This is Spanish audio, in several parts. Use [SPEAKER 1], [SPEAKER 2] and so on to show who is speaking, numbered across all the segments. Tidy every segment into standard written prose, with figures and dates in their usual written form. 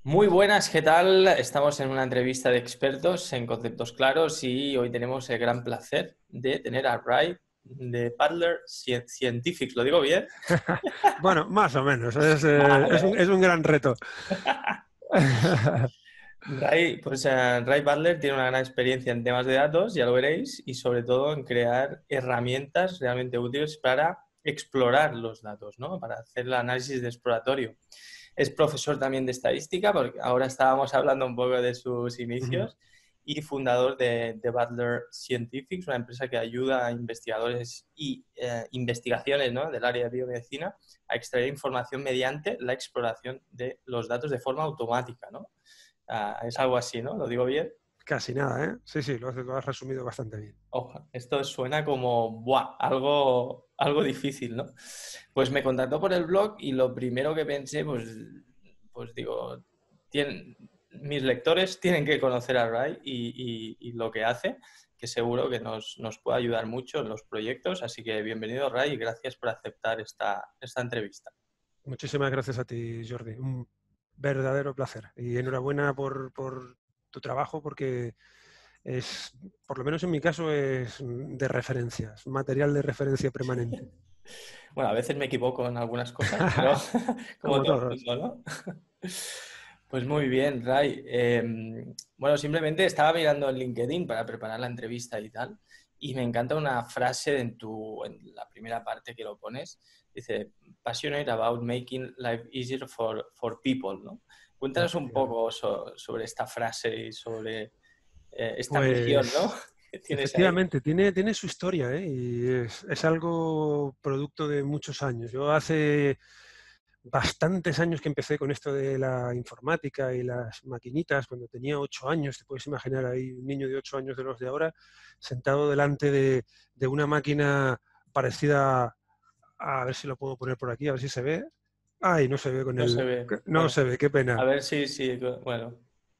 [SPEAKER 1] Muy buenas, ¿qué tal? Estamos en una entrevista de expertos en conceptos claros y hoy tenemos el gran placer de tener a Ray de Butler Scientifics. ¿Lo digo bien?
[SPEAKER 2] Bueno, más o menos. Es,
[SPEAKER 1] Vale.
[SPEAKER 2] es un, es un gran reto.
[SPEAKER 1] Ray Butler tiene una gran experiencia en temas de datos, ya lo veréis, y sobre todo en crear herramientas realmente útiles para explorar los datos, ¿no? Para hacer el análisis de exploratorio. Es profesor también de estadística, porque ahora estábamos hablando un poco de sus
[SPEAKER 2] Ujú.
[SPEAKER 1] inicios, y fundador de Butler Scientifics, una empresa que ayuda a investigadores y investigaciones, ¿no?, del área de biomedicina a extraer información mediante la exploración de los datos de forma automática, ¿no? Es algo así, ¿no? ¿Lo digo bien?
[SPEAKER 2] Casi nada, ¿eh? Sí, sí, lo has resumido bastante bien.
[SPEAKER 1] Ojo, esto suena como ¡buah! Algo difícil, ¿no? Pues me contactó por el blog y lo primero que pensé, pues digo, mis lectores tienen que conocer a Ray y lo que hace, que seguro que nos puede ayudar mucho en los proyectos. Así que bienvenido, Ray, y gracias por aceptar esta entrevista.
[SPEAKER 2] Muchísimas gracias a ti, Jordi. Un verdadero placer. Y enhorabuena por tu trabajo, porque es, por lo menos en mi caso, es de referencias, material de referencia permanente.
[SPEAKER 1] Bueno, a veces me equivoco en algunas cosas, pero como
[SPEAKER 2] Como
[SPEAKER 1] todo el
[SPEAKER 2] todos.
[SPEAKER 1] mundo, ¿no? Pues muy bien, Ray. Bueno, simplemente estaba mirando en LinkedIn para preparar la entrevista y tal, y me encanta una frase en la primera parte que lo pones. Dice, passionate about making life easier for people, ¿no? Cuéntanos un
[SPEAKER 2] Efectivamente.
[SPEAKER 1] poco sobre esta frase y sobre esta misión, ¿no?
[SPEAKER 2] Pues
[SPEAKER 1] que tienes ahí.
[SPEAKER 2] efectivamente, tiene su historia, ¿eh? Y es algo producto de muchos años. Yo hace bastantes años que empecé con esto de la informática y las maquinitas, cuando tenía 8 años, te puedes imaginar ahí un niño de 8 años de los de ahora, sentado delante de una máquina parecida, a ver si lo puedo poner por aquí, a ver si se ve. Ay, no se ve con
[SPEAKER 1] No se
[SPEAKER 2] el...
[SPEAKER 1] ve.
[SPEAKER 2] No
[SPEAKER 1] Bueno,
[SPEAKER 2] se ve, qué
[SPEAKER 1] a
[SPEAKER 2] pena.
[SPEAKER 1] ver si, bueno,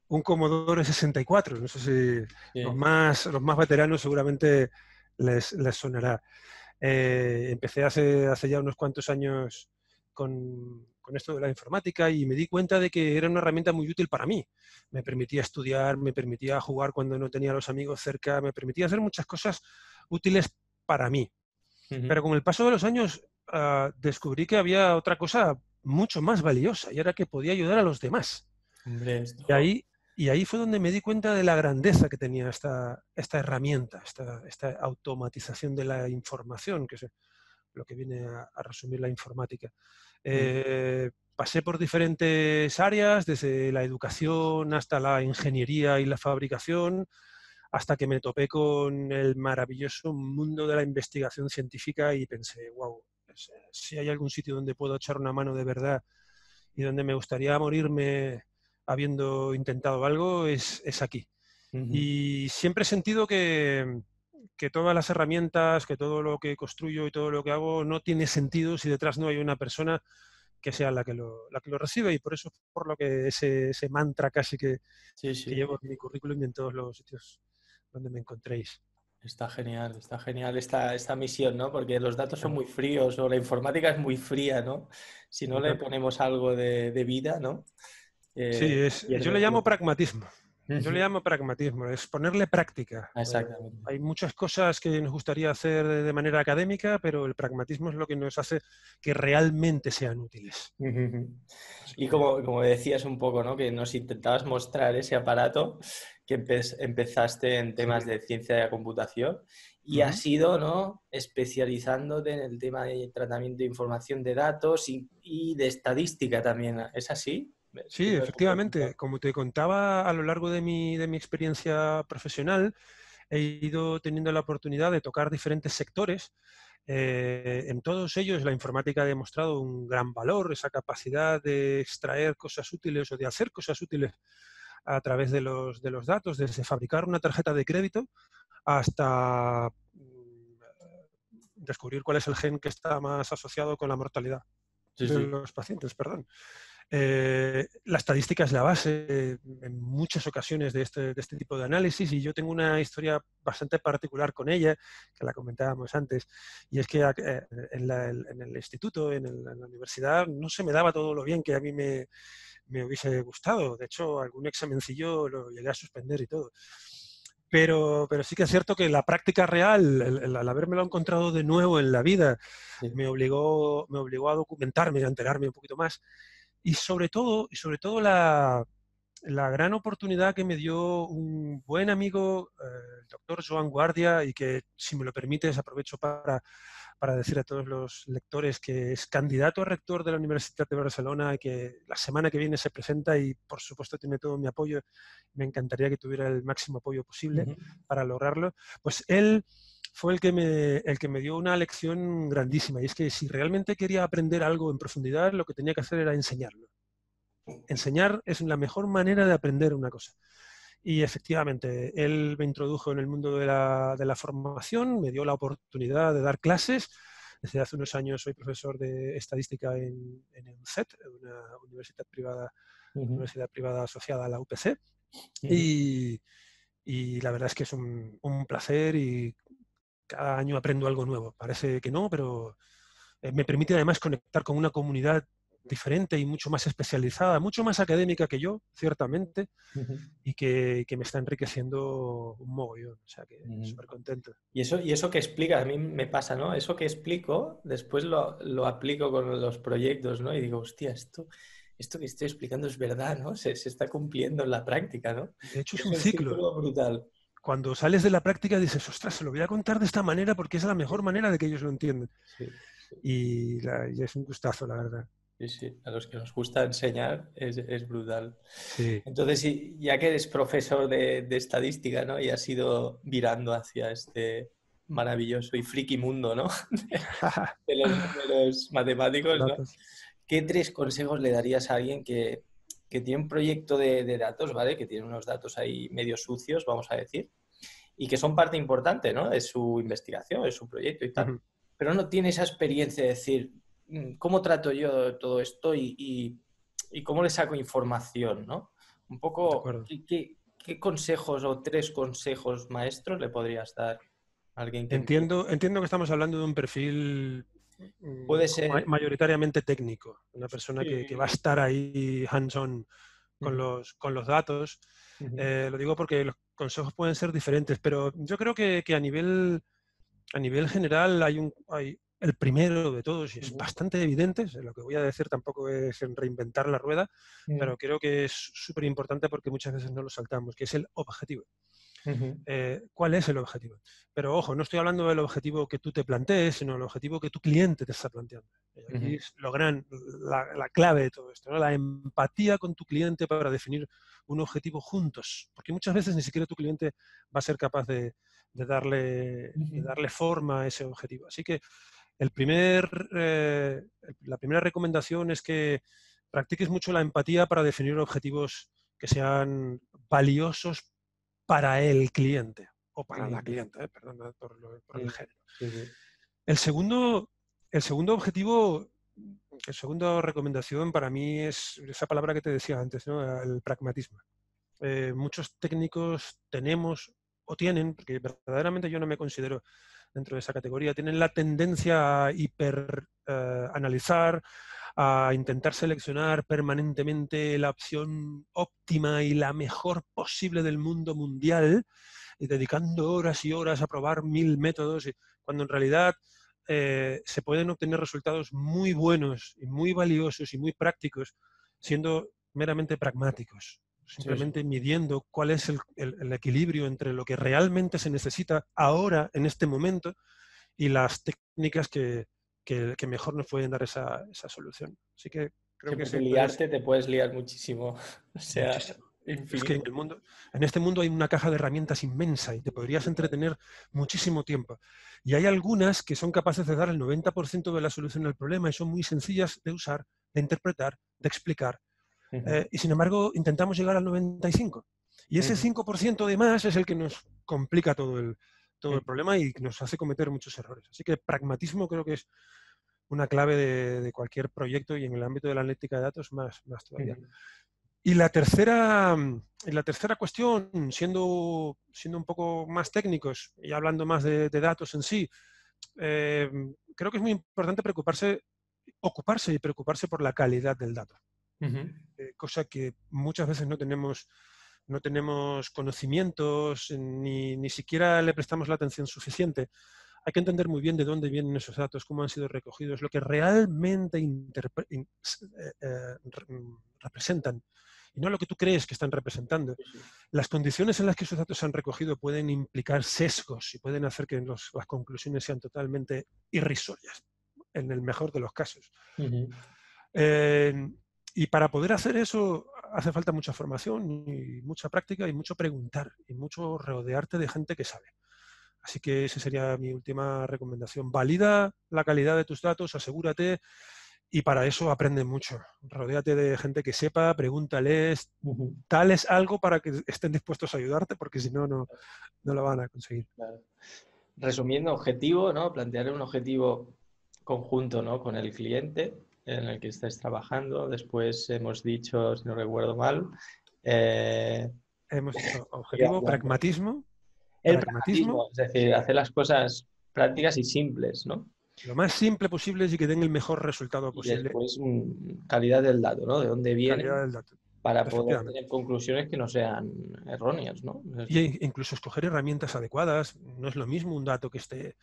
[SPEAKER 2] Un Commodore 64, no sé si los
[SPEAKER 1] sí.
[SPEAKER 2] más veteranos seguramente les sonará. Empecé hace ya unos cuantos años con esto de la informática y me di cuenta de que era una herramienta muy útil para mí. Me permitía estudiar, me permitía jugar cuando no tenía a los amigos cerca, me permitía hacer muchas cosas útiles para mí.
[SPEAKER 1] Ujú.
[SPEAKER 2] Pero con el paso de los años descubrí que había otra cosa mucho más valiosa y era que podía ayudar a los demás.
[SPEAKER 1] Hombre,
[SPEAKER 2] Y
[SPEAKER 1] esto.
[SPEAKER 2] ahí fue donde me di cuenta de la grandeza que tenía esta herramienta, esta automatización de la información, que es lo que viene a resumir la informática. Pasé por diferentes áreas, desde la educación hasta la ingeniería y la fabricación, hasta que me topé con el maravilloso mundo de la investigación científica y pensé, wow, si hay algún sitio donde puedo echar una mano de verdad y donde me gustaría morirme habiendo intentado algo, es aquí.
[SPEAKER 1] Ujú.
[SPEAKER 2] Y siempre he sentido que todas las herramientas, que todo lo que construyo y todo lo que hago no tiene sentido si detrás no hay una persona que sea la que lo recibe. Y por eso es por lo que ese mantra casi
[SPEAKER 1] Sí,
[SPEAKER 2] que
[SPEAKER 1] sí.
[SPEAKER 2] llevo en mi currículum y en todos los sitios donde me encontréis.
[SPEAKER 1] Está genial esta misión, ¿no? Porque los datos son
[SPEAKER 2] Ah,
[SPEAKER 1] muy fríos o la informática es muy fría, ¿no? Si no le
[SPEAKER 2] total.
[SPEAKER 1] ponemos algo de vida, ¿no?
[SPEAKER 2] Sí, yo
[SPEAKER 1] Pierde
[SPEAKER 2] le
[SPEAKER 1] un
[SPEAKER 2] llamo
[SPEAKER 1] poco.
[SPEAKER 2] pragmatismo. Yo le
[SPEAKER 1] Ujú.
[SPEAKER 2] llamo pragmatismo, es ponerle práctica.
[SPEAKER 1] Exactamente.
[SPEAKER 2] Hay muchas cosas que nos gustaría hacer de manera académica, pero el pragmatismo es lo que nos hace que realmente sean útiles.
[SPEAKER 1] Ujú.
[SPEAKER 2] Así
[SPEAKER 1] Y
[SPEAKER 2] que,
[SPEAKER 1] como decías un poco, ¿no? Que nos intentabas mostrar ese aparato que empezaste en
[SPEAKER 2] sí.
[SPEAKER 1] temas de ciencia de la computación y
[SPEAKER 2] Ujú.
[SPEAKER 1] has ido, ¿no?, especializándote en el tema de tratamiento de información de datos y de estadística también. ¿Es así?
[SPEAKER 2] Sí,
[SPEAKER 1] Explícanos un
[SPEAKER 2] efectivamente.
[SPEAKER 1] poquito.
[SPEAKER 2] Como te contaba, a lo largo de mi experiencia profesional, he ido teniendo la oportunidad de tocar diferentes sectores. En todos ellos la informática ha demostrado un gran valor, esa capacidad de extraer cosas útiles o de hacer cosas útiles a través de los datos, desde fabricar una tarjeta de crédito hasta descubrir cuál es el gen que está más asociado con la mortalidad
[SPEAKER 1] Sí,
[SPEAKER 2] de
[SPEAKER 1] sí.
[SPEAKER 2] los pacientes, perdón. La estadística es la base en muchas ocasiones de este tipo de análisis, y yo tengo una historia bastante particular con ella, que la comentábamos antes, y es que en el instituto, en la universidad, no se me daba todo lo bien que a mí me hubiese gustado. De hecho, algún examencillo lo llegué a suspender y todo. Pero sí que es cierto que la práctica real, al habérmelo encontrado de nuevo en la vida,
[SPEAKER 1] Sí.
[SPEAKER 2] me obligó a documentarme, a enterarme un poquito más. Y sobre todo la gran oportunidad que me dio un buen amigo, el doctor Joan Guardia, y que, si me lo permites, aprovecho para decir a todos los lectores que es candidato a rector de la Universidad de Barcelona, y que la semana que viene se presenta y, por supuesto, tiene todo mi apoyo. Me encantaría que tuviera el máximo apoyo posible para lograrlo. Pues él fue el que me dio una lección grandísima, y es que si realmente quería aprender algo en profundidad, lo que tenía que hacer era enseñarlo. Enseñar es la mejor manera de aprender una cosa. Y efectivamente, él me introdujo en el mundo de la formación, me dio la oportunidad de dar clases. Desde hace unos años soy profesor de estadística en EUCET, una universidad privada asociada a la UPC. Y la verdad es que es un placer, y cada año aprendo algo nuevo. Parece que no, pero me permite además conectar con una comunidad diferente y mucho más especializada, mucho más académica que yo, ciertamente, y que me está enriqueciendo un mogollón. O sea que súper contento.
[SPEAKER 1] Y eso que explicas, a mí me pasa, ¿no? Eso que explico, después lo aplico con los proyectos, ¿no? Y digo, hostia, esto que estoy explicando es verdad, ¿no? Se está cumpliendo en la práctica, ¿no?
[SPEAKER 2] De hecho, es
[SPEAKER 1] Es
[SPEAKER 2] un
[SPEAKER 1] un
[SPEAKER 2] ciclo.
[SPEAKER 1] círculo brutal.
[SPEAKER 2] Cuando sales de la práctica dices, ostras, se lo voy a contar de esta manera porque es la mejor manera de que ellos lo entiendan.
[SPEAKER 1] Sí, sí.
[SPEAKER 2] Y es un gustazo, la verdad.
[SPEAKER 1] Sí, sí. A los que nos gusta enseñar es brutal.
[SPEAKER 2] Sí.
[SPEAKER 1] Entonces, ya que eres profesor de estadística, ¿no? Y has ido virando hacia este maravilloso y friki mundo, ¿no? De los números matemáticos, ¿no?
[SPEAKER 2] Datos.
[SPEAKER 1] ¿Qué 3 consejos le darías a alguien que tiene un proyecto de datos, ¿vale? Que tiene unos datos ahí medio sucios, vamos a decir, y que son parte importante, ¿no? De su investigación, de su proyecto y tal, pero no tiene esa experiencia de decir, ¿cómo trato yo todo esto y cómo le saco información, ¿no? Un
[SPEAKER 2] De
[SPEAKER 1] poco,
[SPEAKER 2] acuerdo.
[SPEAKER 1] ¿qué consejos o 3 consejos maestros le podrías dar a alguien que empiece?
[SPEAKER 2] Entiendo que estamos hablando de un perfil
[SPEAKER 1] Puede ser...
[SPEAKER 2] mayoritariamente técnico, una persona que va a
[SPEAKER 1] Sí.
[SPEAKER 2] estar ahí hands-on con los datos. Lo digo porque los consejos pueden ser diferentes, pero yo creo que a nivel general hay el primero de todos, y es bastante evidente. Lo que voy a decir tampoco es en reinventar la rueda, pero creo que es súper importante porque muchas veces no lo saltamos, que es el objetivo. ¿Cuál es el objetivo? Pero ojo, no estoy hablando del objetivo que tú te plantees, sino el objetivo que tu cliente te está planteando. Y aquí es la clave de todo esto, ¿no? La empatía con tu cliente para definir un objetivo juntos, porque muchas veces ni siquiera tu cliente va a ser capaz de darle forma a ese objetivo. Así que la primera recomendación es que practiques mucho la empatía para definir objetivos que sean valiosos para el cliente, o para la cliente, perdón por el género.
[SPEAKER 1] Sí, sí.
[SPEAKER 2] El segundo objetivo, la segunda recomendación para mí es esa palabra que te decía antes, ¿no? El pragmatismo. Muchos técnicos tenemos o tienen, porque verdaderamente yo no me considero dentro de esa categoría, tienen la tendencia a analizar, a intentar seleccionar permanentemente la opción óptima y la mejor posible del mundo mundial, y dedicando horas y horas a probar 1000 métodos, cuando en realidad se pueden obtener resultados muy buenos y muy valiosos y muy prácticos siendo meramente pragmáticos, simplemente midiendo cuál es el equilibrio entre lo que realmente se necesita ahora, en este momento, y las técnicas que mejor nos pueden dar esa solución. Así que creo
[SPEAKER 1] Sí,
[SPEAKER 2] que
[SPEAKER 1] porque
[SPEAKER 2] ese es
[SPEAKER 1] liarte te puedes liar muchísimo. O sea,
[SPEAKER 2] muchísimo. Es que
[SPEAKER 1] infinito.
[SPEAKER 2] en este mundo hay una caja de herramientas inmensa y te podrías entretener muchísimo tiempo. Y hay algunas que son capaces de dar el 90% de la solución al problema, y son muy sencillas de usar, de interpretar, de explicar. Y sin embargo, intentamos llegar al 95%. Y ese 5% de más es el que nos complica todo el problema y nos hace cometer muchos errores. Así que pragmatismo creo que es una clave de cualquier proyecto, y en el ámbito de la analítica de datos más todavía.
[SPEAKER 1] Ujú.
[SPEAKER 2] Y la tercera cuestión, siendo un poco más técnicos y hablando más de datos en sí, creo que es muy importante ocuparse y preocuparse por la calidad del dato.
[SPEAKER 1] Ujú.
[SPEAKER 2] Cosa que muchas veces no tenemos conocimientos, ni siquiera le prestamos la atención suficiente. Hay que entender muy bien de dónde vienen esos datos, cómo han sido recogidos, lo que realmente representan, y no lo que tú crees que están representando.
[SPEAKER 1] Sí, sí.
[SPEAKER 2] Las condiciones en las que esos datos se han recogido pueden implicar sesgos y pueden hacer que las conclusiones sean totalmente irrisorias, en el mejor de los casos.
[SPEAKER 1] Ujú.
[SPEAKER 2] Eh, y para poder hacer eso hace falta mucha formación y mucha práctica y mucho preguntar y mucho rodearte de gente que sabe. Así que esa sería mi última recomendación. Valida la calidad de tus datos, asegúrate, y para eso aprende mucho. Rodéate de gente que sepa, pregúntales,
[SPEAKER 1] Ujú.
[SPEAKER 2] dales algo para que estén dispuestos a ayudarte, porque si no, no lo van a conseguir.
[SPEAKER 1] Claro. Resumiendo, objetivo, ¿no? Plantear un objetivo conjunto, ¿no? Con el cliente en el que estés trabajando. Después hemos dicho, si no recuerdo mal, eh,
[SPEAKER 2] Hemos dicho
[SPEAKER 1] iba
[SPEAKER 2] objetivo,
[SPEAKER 1] hablando.
[SPEAKER 2] pragmatismo,
[SPEAKER 1] El pragmatismo, es decir, hacer las cosas prácticas y simples, ¿no?
[SPEAKER 2] lo más simple posible y que den el mejor resultado
[SPEAKER 1] Y
[SPEAKER 2] posible,
[SPEAKER 1] después calidad del dato, ¿no? De dónde
[SPEAKER 2] calidad
[SPEAKER 1] viene
[SPEAKER 2] del dato.
[SPEAKER 1] para poder
[SPEAKER 2] Efectivamente.
[SPEAKER 1] tener conclusiones que no sean erróneas, ¿no?
[SPEAKER 2] Y incluso escoger herramientas adecuadas. No es lo mismo un dato que esté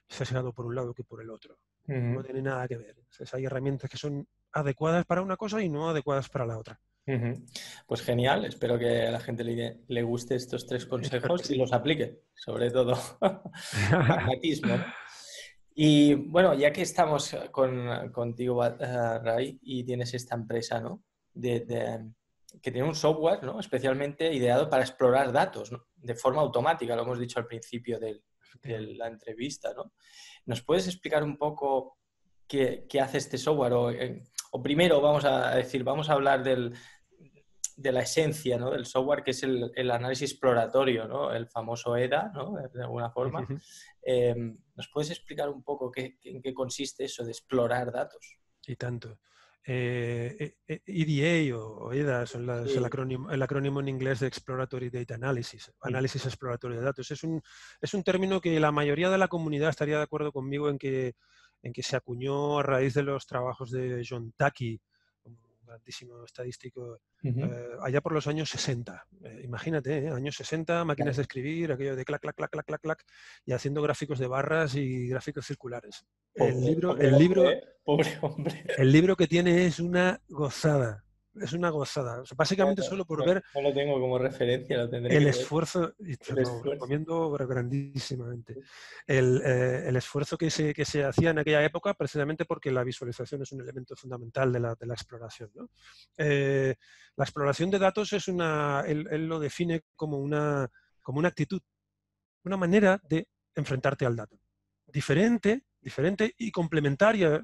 [SPEAKER 2] sesgado por un lado que por el otro. No
[SPEAKER 1] Ujú,
[SPEAKER 2] tiene nada que ver. Entonces, hay herramientas que son adecuadas para una cosa y no adecuadas para la otra.
[SPEAKER 1] ujú. Pues genial, espero que a la gente le guste estos tres
[SPEAKER 2] Espero que
[SPEAKER 1] consejos y
[SPEAKER 2] sí.
[SPEAKER 1] los aplique, sobre todo. Pragmatismo, ¿no? Y bueno, ya que estamos contigo, Ray, y tienes esta empresa, ¿no? Que tiene un software, ¿no? Especialmente ideado para explorar datos, ¿no? De forma automática, lo hemos dicho al principio de
[SPEAKER 2] Efectivamente.
[SPEAKER 1] la entrevista, ¿no? ¿Nos puedes explicar un poco qué hace este software? O primero vamos a hablar de la esencia, ¿no? Del software, que es el análisis exploratorio, ¿no? El famoso EDA, ¿no? De alguna forma. ¿Nos puedes explicar un poco en qué consiste eso de explorar datos?
[SPEAKER 2] Y tanto. EDA o EDA son es
[SPEAKER 1] Sí.
[SPEAKER 2] el acrónimo en inglés de Exploratory Data Analysis,
[SPEAKER 1] Mm.
[SPEAKER 2] análisis exploratorio de datos. Es un término que la mayoría de la comunidad estaría de acuerdo conmigo en que se acuñó a raíz de los trabajos de John Takey, un grandísimo estadístico,
[SPEAKER 1] Ujú.
[SPEAKER 2] allá por los años 60. Imagínate, años 60, máquinas de escribir, aquello de clac, clac, clac, clac, clac, clac, y haciendo gráficos de barras y gráficos circulares. El
[SPEAKER 1] Pobre,
[SPEAKER 2] libro,
[SPEAKER 1] pobre
[SPEAKER 2] el
[SPEAKER 1] hombre,
[SPEAKER 2] libro,
[SPEAKER 1] ¿eh? Pobre hombre.
[SPEAKER 2] el libro que tiene es una gozada. Es una gozada. O sea, básicamente solo por
[SPEAKER 1] No,
[SPEAKER 2] ver
[SPEAKER 1] no lo tengo como referencia, lo tendré
[SPEAKER 2] el
[SPEAKER 1] que ver.
[SPEAKER 2] esfuerzo, y te
[SPEAKER 1] El
[SPEAKER 2] lo
[SPEAKER 1] esfuerzo.
[SPEAKER 2] recomiendo grandísimamente, el esfuerzo que se hacía en aquella época, precisamente porque la visualización es un elemento fundamental de la exploración, ¿no? La exploración de datos es él lo define como una actitud, una manera de enfrentarte al dato. Diferente y complementaria,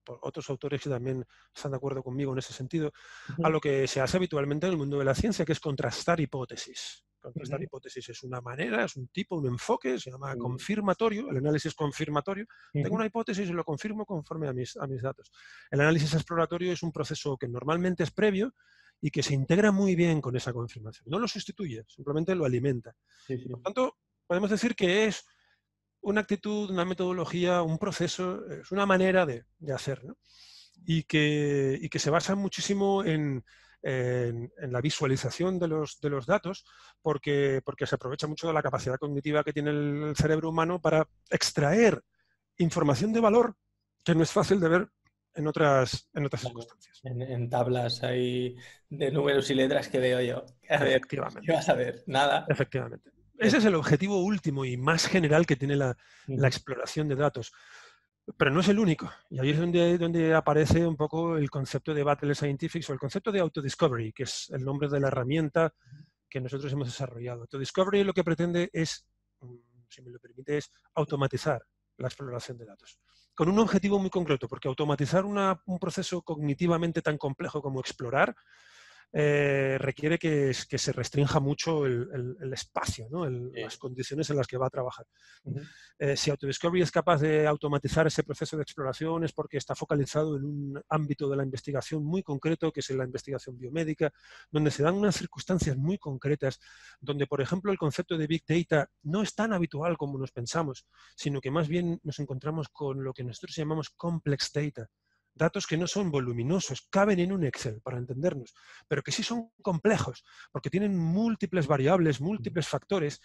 [SPEAKER 2] por otros autores que también están de acuerdo conmigo en ese sentido, a
[SPEAKER 1] Ujú,
[SPEAKER 2] lo que se hace habitualmente en el mundo de la ciencia, que es contrastar hipótesis. Contrastar
[SPEAKER 1] ujú,
[SPEAKER 2] hipótesis es una manera, es un tipo, un enfoque, se llama
[SPEAKER 1] ujú,
[SPEAKER 2] confirmatorio, el análisis confirmatorio. Tengo
[SPEAKER 1] ujú.
[SPEAKER 2] una hipótesis y lo confirmo conforme a mis datos. El análisis exploratorio es un proceso que normalmente es previo y que se integra muy bien con esa confirmación. No lo sustituye, simplemente lo alimenta.
[SPEAKER 1] Sí,
[SPEAKER 2] Y por
[SPEAKER 1] sí.
[SPEAKER 2] tanto, podemos decir que es una actitud, una metodología, un proceso, es una manera de hacer, ¿no? Y que se basa muchísimo en la visualización de los datos, porque se aprovecha mucho de la capacidad cognitiva que tiene el cerebro humano para extraer información de valor que no es fácil de ver en otras
[SPEAKER 1] Claro.
[SPEAKER 2] circunstancias.
[SPEAKER 1] En tablas hay de números y letras que veo yo. A ver, ¿qué
[SPEAKER 2] Efectivamente,
[SPEAKER 1] vas a ver? Nada.
[SPEAKER 2] efectivamente. Ese es el objetivo último y más general que tiene la
[SPEAKER 1] Ujú,
[SPEAKER 2] exploración de datos. Pero no es el único. Y ahí es donde aparece un poco el concepto de Battle Scientific o el concepto de Autodiscovery, que es el nombre de la herramienta que nosotros hemos desarrollado. Autodiscovery lo que pretende es, si me lo permite, es automatizar la exploración de datos. Con un objetivo muy concreto, porque automatizar un proceso cognitivamente tan complejo como explorar requiere que se restrinja mucho el espacio, ¿no? Las condiciones en las que va a trabajar. Si Autodiscovery es capaz de automatizar ese proceso de exploración es porque está focalizado en un ámbito de la investigación muy concreto, que es la investigación biomédica, donde se dan unas circunstancias muy concretas, donde, por ejemplo, el concepto de Big Data no es tan habitual como nos pensamos, sino que más bien nos encontramos con lo que nosotros llamamos Complex Data. Datos que no son voluminosos, caben en un Excel, para entendernos, pero que sí son complejos, porque tienen múltiples variables, múltiples factores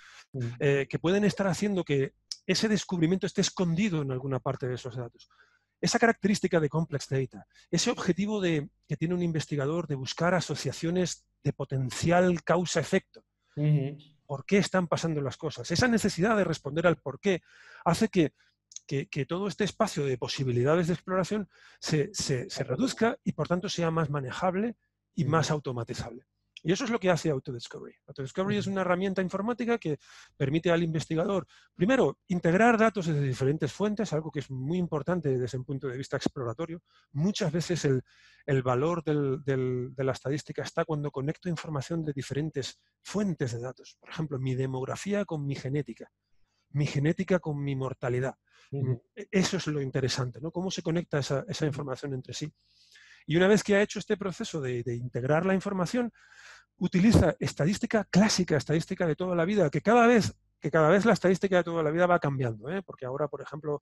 [SPEAKER 2] que pueden estar haciendo que ese descubrimiento esté escondido en alguna parte de esos datos. Esa característica de Complex Data, ese objetivo que tiene un investigador de buscar asociaciones de potencial causa-efecto. ¿Por qué están pasando las cosas? Esa necesidad de responder al por qué hace que todo este espacio de posibilidades de exploración se reduzca y, por tanto, sea más manejable y más automatizable. Y eso es lo que hace Autodiscovery. Autodiscovery es una herramienta informática que permite al investigador, primero, integrar datos desde diferentes fuentes, algo que es muy importante desde un punto de vista exploratorio. Muchas veces el valor de la estadística está cuando conecto información de diferentes fuentes de datos. Por ejemplo, mi demografía con mi genética con mi mortalidad. Eso es lo interesante, ¿no? Cómo se conecta esa información entre sí. Y una vez que ha hecho este proceso de integrar la información, utiliza estadística clásica, estadística de toda la vida, que cada vez la estadística de toda la vida va cambiando, porque ahora, por ejemplo,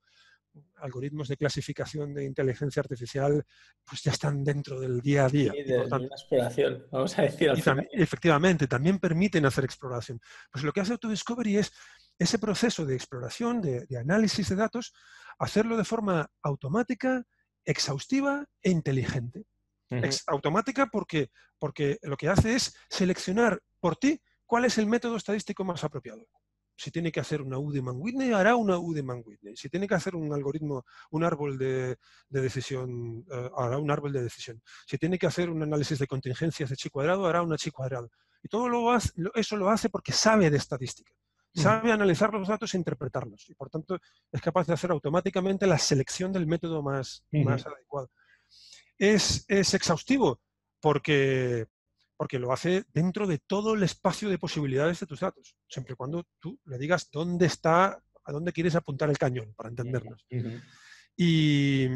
[SPEAKER 2] algoritmos de clasificación de inteligencia artificial pues ya están dentro del día a día.
[SPEAKER 1] Sí, de una exploración, vamos a decir al final.
[SPEAKER 2] Efectivamente, también permiten hacer exploración. Pues lo que hace Autodiscovery es ese proceso de exploración, de análisis de datos, hacerlo de forma automática, exhaustiva e inteligente. Automática porque lo que hace es seleccionar por ti cuál es el método estadístico más apropiado. Si tiene que hacer una U de Mann-Whitney, hará una U de Mann-Whitney. Si tiene que hacer un algoritmo, un árbol de decisión, hará un árbol de decisión. Si tiene que hacer un análisis de contingencias de chi cuadrado, hará una chi cuadrado. Y todo eso lo hace porque sabe de estadística. Sabe analizar los datos e interpretarlos. Y por tanto es capaz de hacer automáticamente la selección del método más adecuado. Es exhaustivo porque lo hace dentro de todo el espacio de posibilidades de tus datos, siempre y cuando tú le digas a dónde quieres apuntar el cañón, para entendernos. Y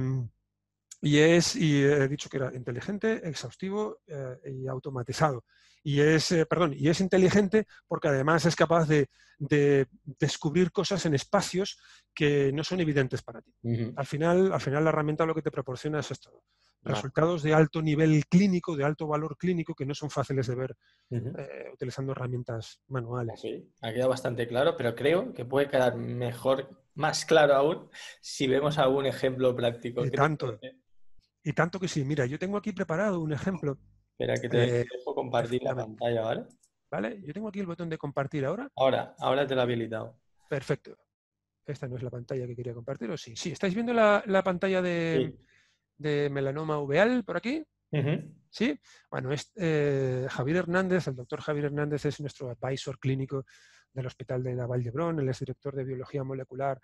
[SPEAKER 2] he dicho que era inteligente, exhaustivo y automatizado. Y es inteligente porque además es capaz de descubrir cosas en espacios que no son evidentes para ti. Al final la herramienta lo que te proporciona es esto. Resultados de alto nivel clínico, de alto valor clínico, que no son fáciles de ver utilizando herramientas manuales.
[SPEAKER 1] Okay. Ha quedado bastante claro, pero creo que puede quedar mejor, más claro aún, si vemos algún ejemplo práctico.
[SPEAKER 2] Y tanto que sí. Mira, yo tengo aquí preparado un ejemplo.
[SPEAKER 1] Espera, que te dejo compartir la pantalla, ¿vale?
[SPEAKER 2] Vale, yo tengo aquí el botón de compartir ahora.
[SPEAKER 1] Ahora te lo he habilitado.
[SPEAKER 2] Perfecto. Esta no es la pantalla que quería compartir, ¿o sí? Sí, ¿estáis viendo la pantalla de melanoma uveal por aquí? ¿Sí? Bueno, Javier Hernández, el doctor Javier Hernández es nuestro advisor clínico del Hospital de la Vall d'Hebron. Él es director de biología molecular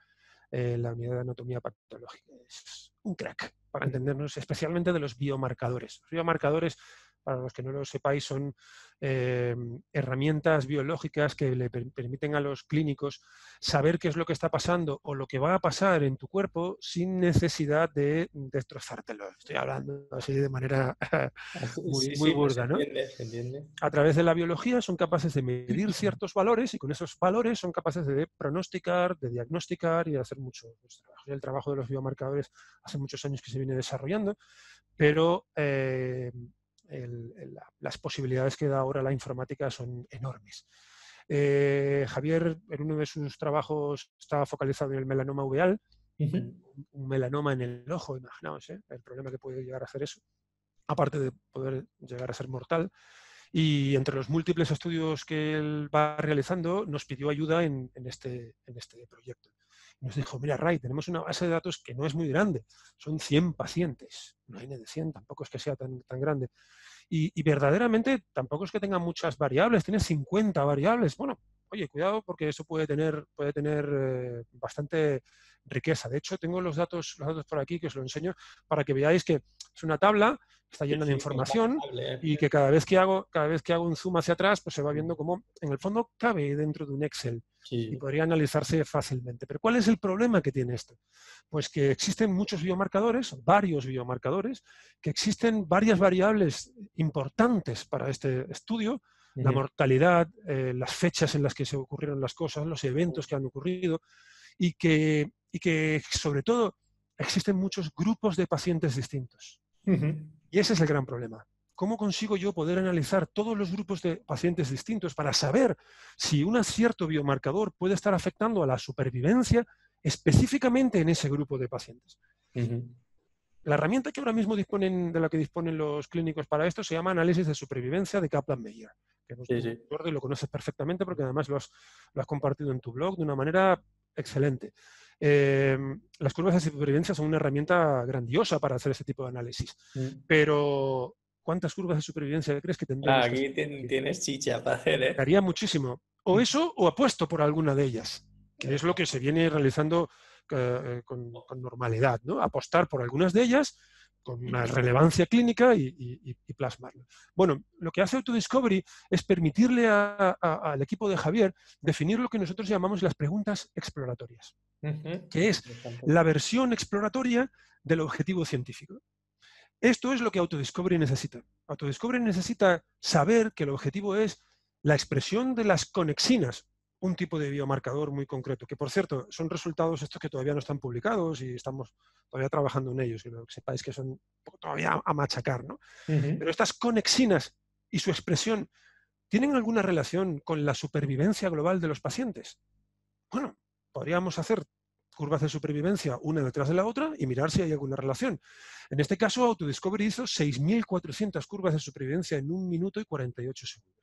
[SPEAKER 2] en la unidad de anatomía patológica. Es un crack, para entendernos, especialmente de los biomarcadores. Los biomarcadores, para los que no lo sepáis, son herramientas biológicas que le permiten a los clínicos saber qué es lo que está pasando o lo que va a pasar en tu cuerpo sin necesidad de destrozártelo. Estoy hablando así de manera muy burda, ¿no?
[SPEAKER 1] Se entiende.
[SPEAKER 2] A través de la biología son capaces de medir ciertos valores y con esos valores son capaces de pronosticar, de diagnosticar y de hacer mucho trabajo. El trabajo de los biomarcadores hace muchos años que se viene desarrollando, pero las posibilidades que da ahora la informática son enormes. Javier, en uno de sus trabajos, estaba focalizado en el melanoma uveal, un melanoma en el ojo, imaginaos, el problema que puede llegar a hacer eso, aparte de poder llegar a ser mortal. Y entre los múltiples estudios que él va realizando, nos pidió ayuda en este proyecto. Nos dijo, mira, Ray, tenemos una base de datos que no es muy grande, son 100 pacientes, no hay ni de 100, tampoco es que sea tan grande. Y verdaderamente tampoco es que tenga muchas variables, tiene 50 variables. Bueno, oye, cuidado porque eso puede tener bastante riqueza. De hecho, tengo los datos por aquí que os lo enseño para que veáis que es una tabla, está llena de información y que cada vez que hago un zoom hacia atrás, pues se va viendo cómo en el fondo cabe dentro de un Excel y podría analizarse fácilmente. Pero ¿cuál es el problema que tiene esto? Pues que existen muchos biomarcadores, varios biomarcadores, que existen varias variables importantes para este estudio, la mortalidad, las fechas en las que se ocurrieron las cosas, los eventos que han ocurrido, y que sobre todo existen muchos grupos de pacientes distintos. Y ese es el gran problema. ¿Cómo consigo yo poder analizar todos los grupos de pacientes distintos para saber si un cierto biomarcador puede estar afectando a la supervivencia específicamente en ese grupo de pacientes? La herramienta que ahora mismo de la que disponen los clínicos para esto se llama análisis de supervivencia de Kaplan-Meier, que Jordi lo conoces perfectamente porque además lo has compartido en tu blog de una manera excelente. Las curvas de supervivencia son una herramienta grandiosa para hacer este tipo de análisis, pero ¿cuántas curvas de supervivencia crees que tendremos?
[SPEAKER 1] Aquí tienes chicha para hacer, ¿eh?
[SPEAKER 2] Haría muchísimo. O eso o apuesto por alguna de ellas, que es lo que se viene realizando con normalidad, ¿no? Apostar por algunas de ellas con una relevancia clínica y plasmarlo. Bueno, lo que hace Autodiscovery es permitirle al equipo de Javier definir lo que nosotros llamamos las preguntas exploratorias, que es la versión exploratoria del objetivo científico. Esto es lo que Autodiscovery necesita. Autodiscovery necesita saber que el objetivo es la expresión de las conexinas, un tipo de biomarcador muy concreto, que por cierto son resultados estos que todavía no están publicados y estamos todavía trabajando en ellos, y que sepáis que son todavía a machacar, ¿no? Pero estas conexinas y su expresión, ¿tienen alguna relación con la supervivencia global de los pacientes? Bueno, podríamos hacer curvas de supervivencia una detrás de la otra y mirar si hay alguna relación. En este caso, Autodiscovery hizo 6.400 curvas de supervivencia en 1 minuto y 48 segundos.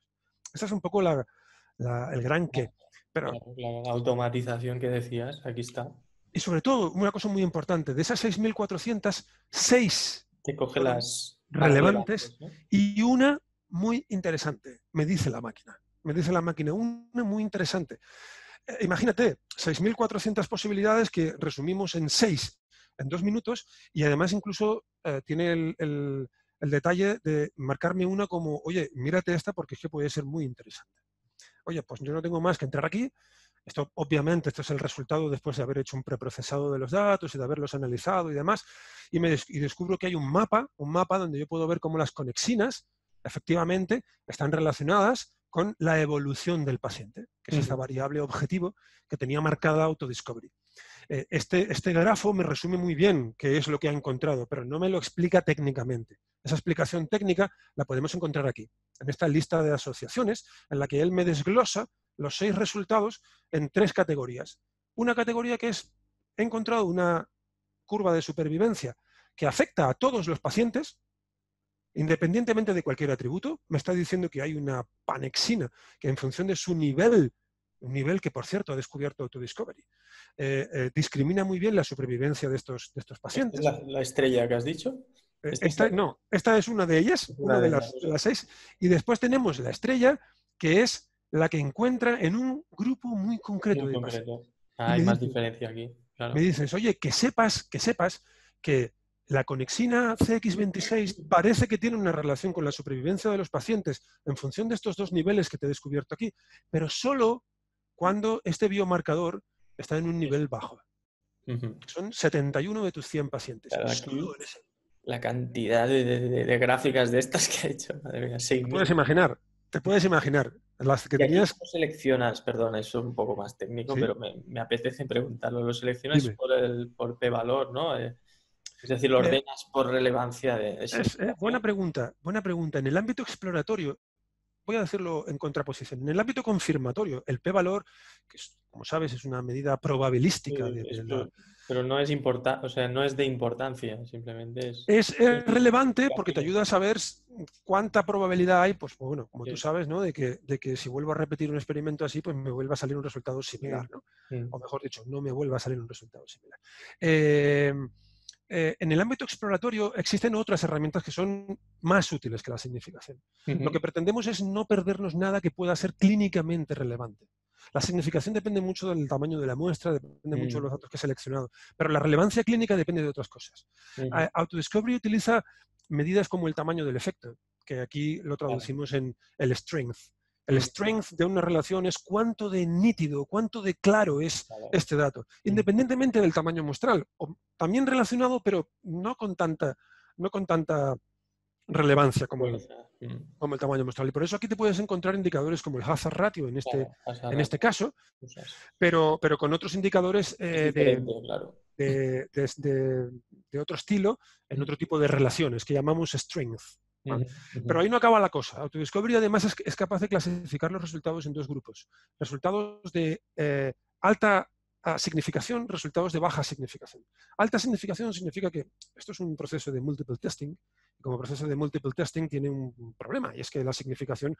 [SPEAKER 2] Esta es un poco el gran qué. Pero,
[SPEAKER 1] la automatización que decías, aquí está.
[SPEAKER 2] Y sobre todo, una cosa muy importante, de esas 6.400, 6
[SPEAKER 1] te coge las
[SPEAKER 2] relevantes, ¿no? Y una muy interesante, me dice la máquina. Me dice la máquina, una muy interesante. Imagínate, 6.400 posibilidades que resumimos en 6 en 2 minutos y además incluso tiene el detalle de marcarme una como, oye, mírate esta porque es que puede ser muy interesante. Oye, pues yo no tengo más que entrar aquí. Esto, obviamente, esto es el resultado después de haber hecho un preprocesado de los datos y de haberlos analizado y demás. Y descubro que hay un mapa donde yo puedo ver cómo las conexinas, efectivamente, están relacionadas con la evolución del paciente, que es esta variable objetivo que tenía marcada Autodiscovery. Este grafo me resume muy bien qué es lo que ha encontrado, pero no me lo explica técnicamente. Esa explicación técnica la podemos encontrar aquí, en esta lista de asociaciones, en la que él me desglosa los 6 resultados en 3 categorías. Una categoría que es, he encontrado una curva de supervivencia que afecta a todos los pacientes, independientemente de cualquier atributo. Me está diciendo que hay una panexina que en función de su nivel, un nivel que por cierto ha descubierto Autodiscovery, discrimina muy bien la supervivencia de estos pacientes.
[SPEAKER 1] ¿Esta es la estrella que has dicho?
[SPEAKER 2] Esta es una de ellas, una de las 6. Y después tenemos la estrella, que es la que encuentra en un grupo muy concreto de pacientes.
[SPEAKER 1] Hay más diferencia aquí. Claro.
[SPEAKER 2] Me dices, oye, que sepas que la conexina CX26 parece que tiene una relación con la supervivencia de los pacientes en función de estos 2 niveles que te he descubierto aquí, pero solo cuando este biomarcador está en un nivel bajo. Son 71 de tus 100 pacientes.
[SPEAKER 1] Claro, aquí, la cantidad de gráficas de estas que ha hecho. Madre mía, 6.000.
[SPEAKER 2] Te puedes imaginar. Las que tenías...
[SPEAKER 1] ¿Cómo seleccionas? Perdona, eso es un poco más técnico, ¿sí? Pero me apetece preguntarlo. Lo seleccionas por p-valor, ¿no? Es decir, lo ordenas por relevancia de ese.
[SPEAKER 2] Buena pregunta. En el ámbito exploratorio, voy a decirlo en contraposición. En el ámbito confirmatorio, el p-valor, que como sabes es una medida probabilística.
[SPEAKER 1] Pero no es importante, o sea, no es de importancia, simplemente
[SPEAKER 2] es relevante porque te ayuda a saber cuánta probabilidad hay, pues bueno, como tú sabes, ¿no? De que si vuelvo a repetir un experimento así, pues me vuelva a salir un resultado similar, ¿no? O mejor dicho, no me vuelva a salir un resultado similar. En el ámbito exploratorio existen otras herramientas que son más útiles que la significación. Lo que pretendemos es no perdernos nada que pueda ser clínicamente relevante. La significación depende mucho del tamaño de la muestra, depende mucho de los datos que he seleccionado, pero la relevancia clínica depende de otras cosas. Autodiscovery utiliza medidas como el tamaño del efecto, que aquí lo traducimos en el strength. El strength de una relación es cuánto de nítido, cuánto de claro es este dato, independientemente del tamaño muestral, o también relacionado, pero no con tanta relevancia como el tamaño muestral. Y por eso aquí te puedes encontrar indicadores como el hazard ratio en este caso, pero con otros indicadores de otro estilo, en otro tipo de relaciones, que llamamos strength. Pero ahí no acaba la cosa. Autodiscovery además es capaz de clasificar los resultados en dos grupos. Resultados de alta significación, resultados de baja significación. Alta significación significa que esto es un proceso de multiple testing, y como proceso de multiple testing tiene un problema, y es que la significación